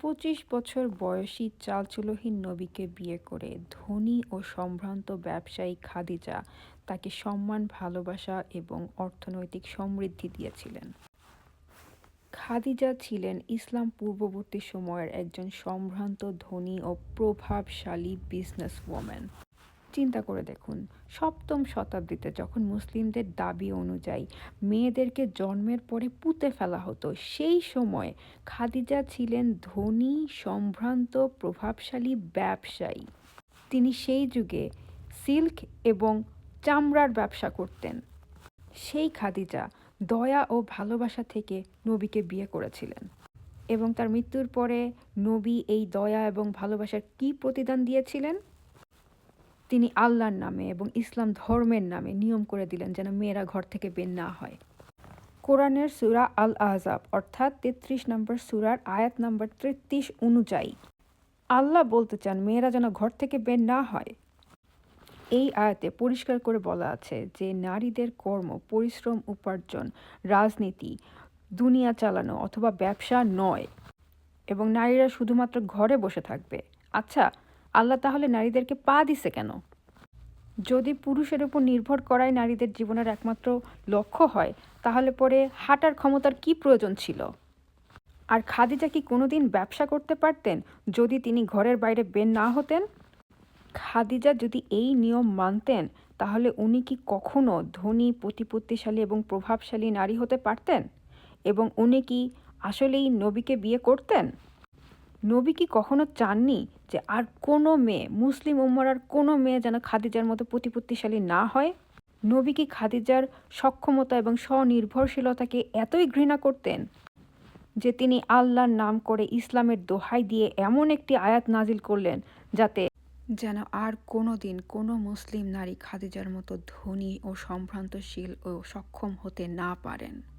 ২৫ বছর বয়সী চালচুলোহীন নবীকে বিয়ে করে ধনী ও সম্ভ্রান্ত ব্যবসায়ী খাদিজা তাকে সম্মান, ভালোবাসা এবং অর্থনৈতিক সমৃদ্ধি দিয়েছিলেন। খাদিজা ছিলেন ইসলাম পূর্ববর্তী সময়ের একজন সম্ভ্রান্ত, ধনী ও প্রভাবশালী বিজনেসওম্যান। চিন্তা করে দেখুন, সপ্তম শতাব্দীতে যখন মুসলিমদের দাবি অনুযায়ী মেয়েদেরকে জন্মের পরে পুঁতে ফেলা হতো, সেই সময়ে খাদিজা ছিলেন ধনী, সম্ভ্রান্ত, প্রভাবশালী ব্যবসায়ী। তিনি সেই যুগে সিল্ক এবং চামড়ার ব্যবসা করতেন। সেই খাদিজা দয়া ও ভালোবাসা থেকে নবীকে বিয়ে করেছিলেন এবং তার মৃত্যুর পরে নবী এই দয়া এবং ভালোবাসার কী প্রতিদান দিয়েছিলেন? তিনি আল্লাহর নামে এবং ইসলাম ধর্মের নামে নিয়ম করে দিলেন যেন মেয়েরা ঘর থেকে বের না হয়। কোরআনের সূরা আল আহজাব অর্থাৎ ৩৩ নম্বর সূরার আয়াত নম্বর ৩৩ অনুযায়ী আল্লাহ বলতে চান মেয়েরা যেন ঘর থেকে বের না হয়। এই আয়াতে পরিষ্কার করে বলা আছে যে নারীদের কর্ম, পরিশ্রম, উপার্জন, রাজনীতি, দুনিয়া চালানো অথবা ব্যবসা নয় এবং নারীরা শুধুমাত্র ঘরে বসে থাকবে। আচ্ছা, আল্লাহ তাহলে নারীদেরকে পা দিছে কেন? যদি পুরুষের উপর নির্ভর করাই নারীদের জীবনের একমাত্র লক্ষ্য হয়, তাহলে পরে হাঁটার ক্ষমতার কি প্রয়োজন ছিল? আর খাদিজা কি কোনোদিন ব্যবসা করতে পারতেন যদি তিনি ঘরের বাইরে বের না হতেন? খাদিজা যদি এই নিয়ম মানতেন, তাহলে উনি কি কখনো ধনী, প্রতিপত্তিশালী এবং প্রভাবশালী নারী হতে পারতেন? এবং উনি কি আসলেই নবীকে বিয়ে করতেন? নবী কি কখনো চাননি যে আর কোনো মেয়ে, মুসলিম উম্মার আর কোনো মেয়ে যেন খাদিজার মতো প্রতিপত্তিশালী না হয়? নবী কি খাদিজার সক্ষমতা এবং স্বনির্ভরশীলতাকে এতই ঘৃণা করতেন যে তিনি আল্লাহর নাম করে ইসলামের দোহাই দিয়ে এমন একটি আয়াত নাজিল করলেন যাতে যেন আর কোনো দিন কোনো মুসলিম নারী খাদিজার মতো ধনী ও সম্ভ্রান্তশীল ও সক্ষম হতে না পারেন?